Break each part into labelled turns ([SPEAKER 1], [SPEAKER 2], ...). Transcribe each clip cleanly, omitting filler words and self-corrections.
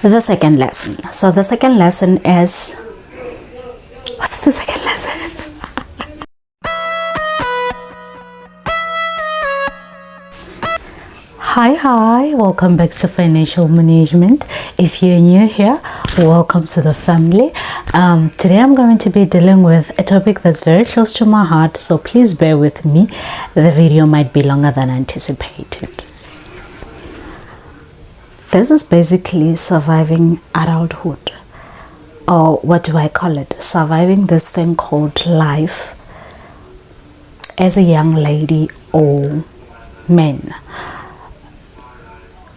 [SPEAKER 1] The second lesson. So the second lesson is, what's the second lesson? Hi, welcome back to Financial Management. If you're new here, welcome to the family. Today I'm going to be dealing with a topic that's very close to my heart, so please bear with me. The video might be longer than anticipated. This is basically surviving adulthood, or what do I call it? Surviving this thing called life as a young lady or man,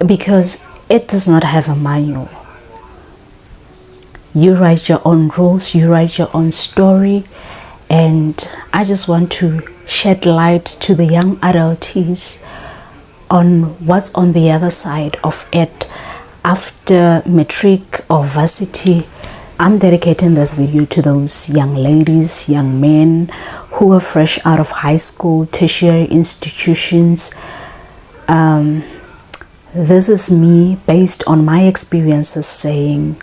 [SPEAKER 1] because it does not have a manual. You write your own rules, you write your own story, and I just want to shed light to the young adults on what's on the other side of it after matric or varsity. I'm dedicating this video to those young ladies, young men who are fresh out of high school, tertiary institutions. This is me based on my experiences saying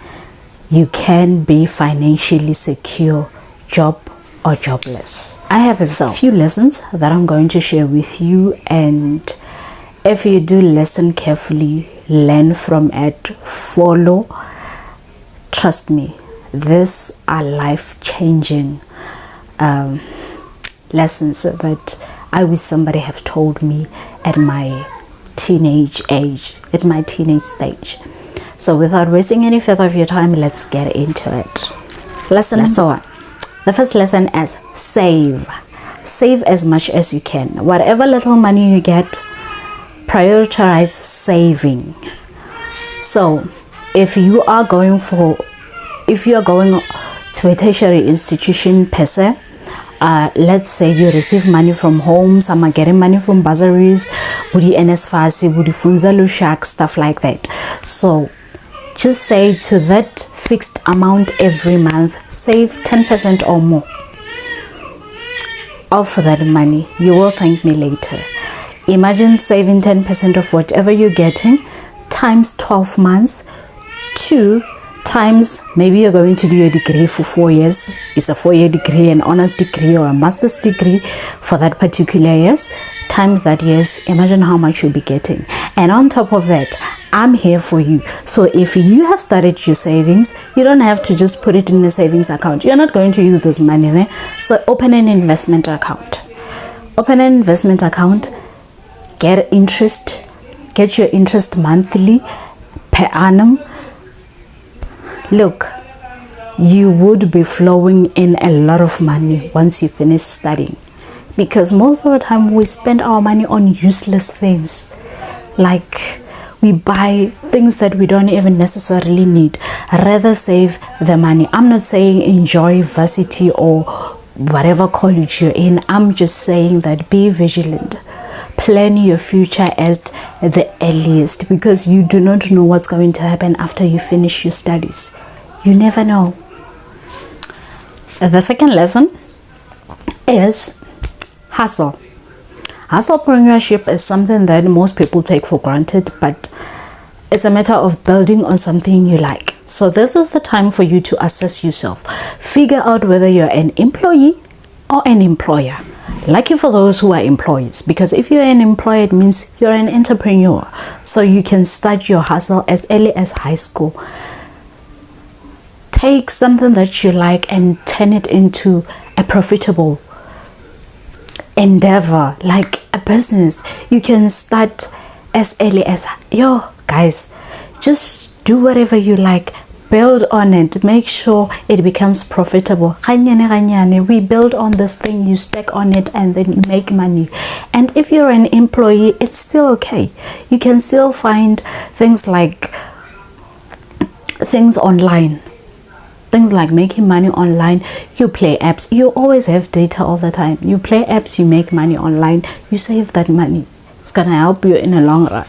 [SPEAKER 1] you can be financially secure, job or jobless. I have a few lessons that I'm going to share with you, and if you do listen carefully, learn from it, follow, trust me, these are life-changing lessons that I wish somebody have told me at my teenage stage. So without wasting any further of your time, let's get into it. Lesson 1. The first lesson is save as much as you can. Whatever little money you get, prioritize saving. So if you are going to a tertiary institution per se, let's say you receive money from home, some are getting money from bursaries, Budi NSFAS, Budi Funza Lushak, stuff like that. So just say to that fixed amount every month, save 10% or more of that money. You will thank me later. Imagine saving 10% of whatever you're getting times 12 months, 2 times, maybe you're going to do your degree for 4 years. It's a 4-year degree, an honors degree or a master's degree for that particular years, times that years. Imagine how much you'll be getting. And on top of that, I'm here for you. So if you have started your savings, you don't have to just put it in a savings account. You're not going to use this money there. So open an investment account. Open an investment account. Get interest, get your interest monthly, per annum. Look, you would be flowing in a lot of money once you finish studying, because most of the time we spend our money on useless things, like we buy things that we don't even necessarily need. Rather save the money. I'm not saying enjoy varsity or whatever college you're in. I'm just saying that be vigilant. Plan your future at the earliest, because you do not know what's going to happen after you finish your studies. You never know. The second lesson is hustle. Hustlepreneurship is something that most people take for granted, but it's a matter of building on something you like. So this is the time for you to assess yourself. Figure out whether you're an employee or an employer. Lucky for those who are employees, because if you're an employer, it means you're an entrepreneur. So you can start your hustle as early as high school. Take something that you like and turn it into a profitable endeavor, like a business. You can start as early as, guys, just do whatever you like. Build on it, make sure it becomes profitable. We build on this thing, you stack on it, and then you make money. And if you're an employee, it's still okay. You can still find things online, things like making money online. You play apps, you always have data all the time. You play apps, you make money online, you save that money. It's gonna help you in the long run.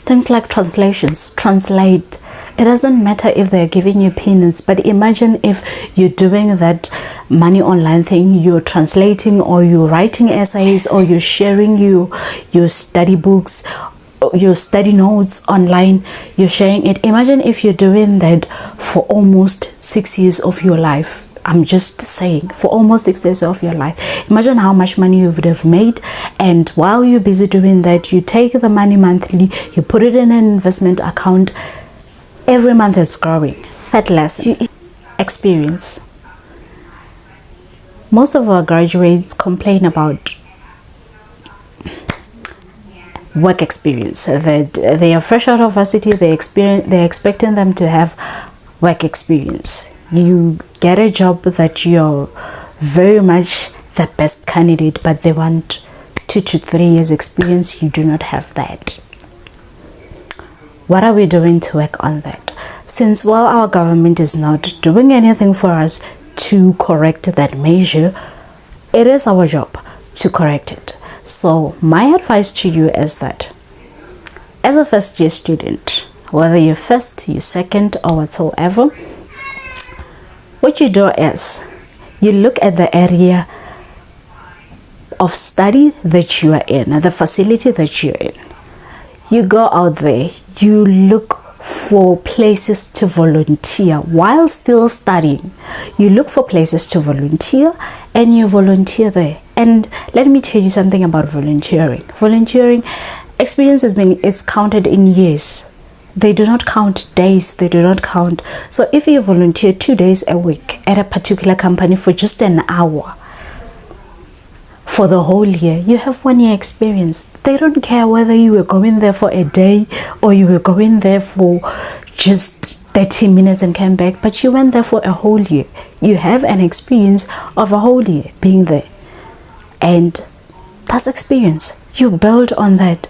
[SPEAKER 1] Things like translations, translate. It doesn't matter if they're giving you peanuts, but imagine if you're doing that money online thing, you're translating, or you're writing essays, or you're sharing your study books, your study notes online, you're sharing it. Imagine if you're doing that for almost 6 years of your life. I'm just saying, for almost 6 years of your life. Imagine how much money you would have made, and while you're busy doing that, you take the money monthly, you put it in an investment account. Every month is growing. Third lesson, experience. Most of our graduates complain about work experience, that they are fresh out of varsity, they're expecting them to have work experience. You get a job that you're very much the best candidate, but they want 2 to 3 years experience. You do not have that. What are we doing to work on that? Since while our government is not doing anything for us to correct that measure, it is our job to correct it. So my advice to you is that as a first year student, whether you're first, you're second, or whatsoever, what you do is you look at the area of study that you are in, the facility that you're in. You go out there, you look for places to volunteer while still studying. You look for places to volunteer and you volunteer there. And let me tell you something about volunteering. Volunteering experience is counted in years. They do not count days, they do not count. So if you volunteer 2 days a week at a particular company for just an hour, for the whole year, you have 1 year experience. They don't care whether you were going there for a day or you were going there for just 30 minutes and came back, but you went there for a whole year. You have an experience of a whole year being there. And that's experience. You build on that.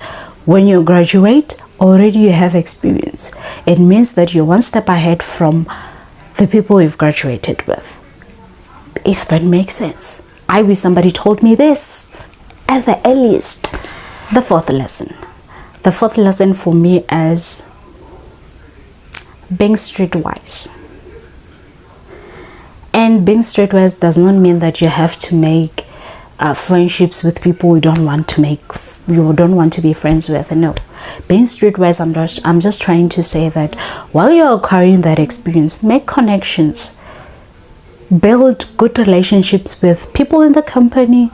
[SPEAKER 1] When you graduate, already you have experience. It means that you're one step ahead from the people you've graduated with. If that makes sense. I wish somebody told me this at the earliest. The fourth lesson. The fourth lesson for me is being streetwise. And being streetwise does not mean that you have to make friendships with people you don't want to be friends with. No. Being streetwise, I'm just trying to say that while you're acquiring that experience, make connections. Build good relationships with people in the company,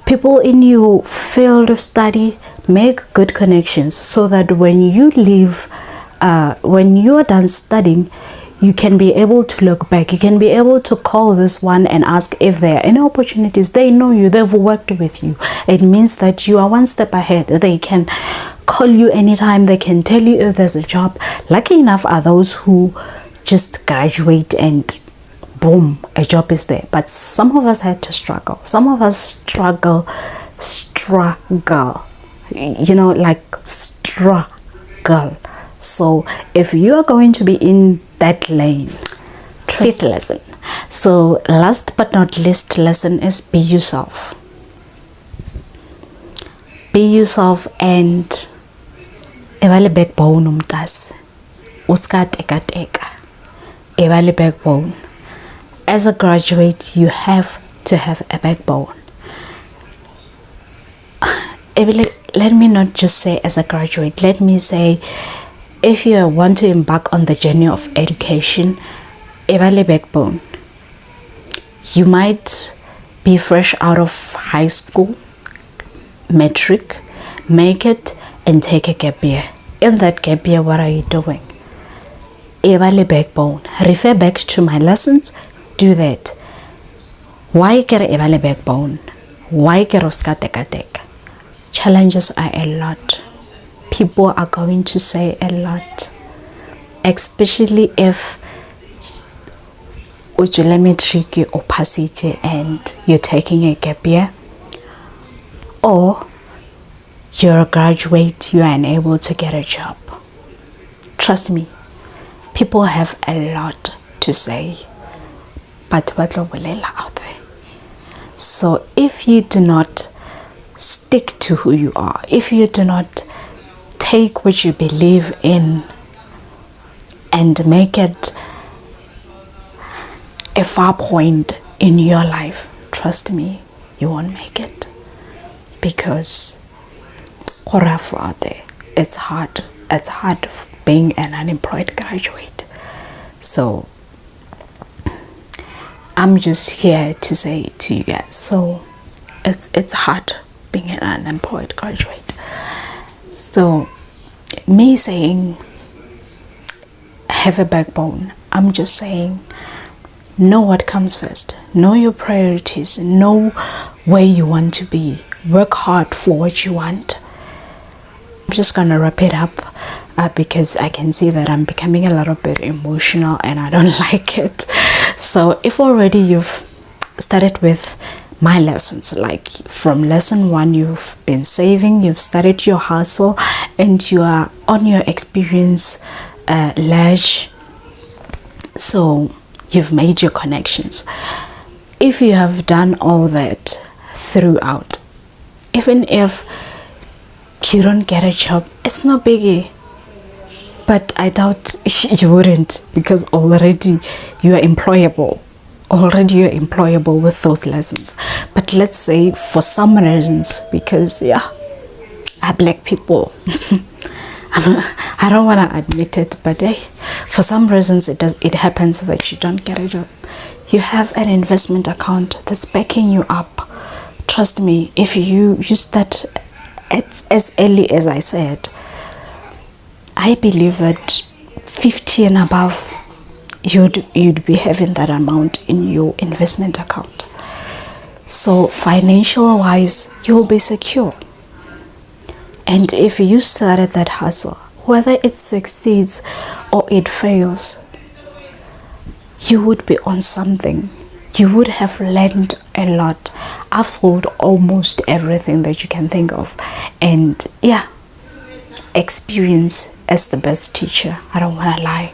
[SPEAKER 1] people in your field of study. Make good connections so that when you leave, when you are done studying, you can be able to look back. You can be able to call this one and ask if there are any opportunities. They know you, they've worked with you. It means that you are one step ahead. They can call you anytime. They can tell you if there's a job. Lucky enough are those who just graduate and boom, a job is there. But some of us had to struggle. Some of us struggle, like struggle. So if you are going to be in that lane, fifth lesson. So last but not least lesson is be yourself. Be yourself and evale backbone umntasi. Uska teka. Evale backbone. As a graduate, you have to have a backbone. Let me not just say as a graduate. Let me say, if you want to embark on the journey of education, evale backbone. You might be fresh out of high school, metric, make it and take a gap year. In that gap year, what are you doing? Evale backbone. Refer back to my lessons. Do that. Why kere evale backbone? Why kere uska teka? Challenges are a lot. People are going to say a lot, especially if ujule matric or passage and you're taking a gap year, or you're a graduate, you are unable to get a job. Trust me, people have a lot to say, but what out there. So if you do not stick to who you are, if you do not take what you believe in and make it a far point in your life, trust me, you won't make it, because Korafu out there. it's hard. It's hard being an unemployed graduate. So I'm just here to say to you guys, so it's hard being an unemployed graduate. So me saying have a backbone, I'm just saying know what comes first, know your priorities, know where you want to be, work hard for what you want. I'm just gonna wrap it up because I can see that I'm becoming a little bit emotional and I don't like it. So if already you've started with my lessons, like from lesson 1 you've been saving, you've started your hustle, and you are on your experience ledge, so you've made your connections. If you have done all that throughout, even if you don't get a job, it's no biggie. But I doubt you wouldn't, because already you are employable. Already you're employable with those lessons. But let's say for some reasons, because are black people. I don't want to admit it, but hey, for some reasons it happens that you don't get a job. You have an investment account that's backing you up. Trust me, if you use that as early as I said, I believe that 50 and above, you'd be having that amount in your investment account. So financial wise, you'll be secure. And if you started that hustle, whether it succeeds or it fails, you would be on something. You would have learned a lot. I've sold almost everything that you can think of, and experience is the best teacher. I don't want to lie.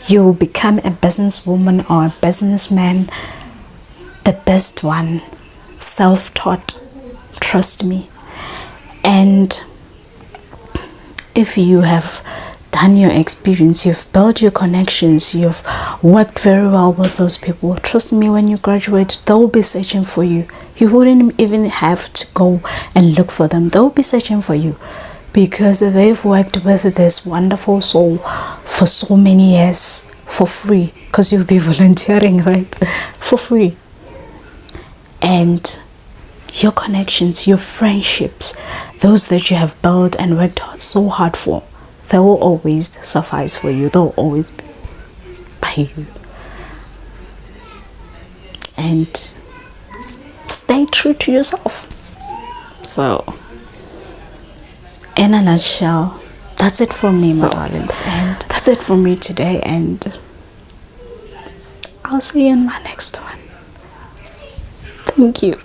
[SPEAKER 1] You will become a businesswoman or a businessman, the best one, self-taught, trust me. And if you have done your experience, you've built your connections, you've worked very well with those people, trust me, when you graduate, they'll be searching for you. You wouldn't even have to go and look for them. They'll be searching for you because they've worked with this wonderful soul for so many years for free, because you'll be volunteering, right? For free. And your connections, your friendships, those that you have built and worked so hard for, they will always suffice for you. They'll always be by you. And stay true to yourself. So in a nutshell, that's it for me, my darlings, and that's it for me today, and I'll see you in my next one. Thank you.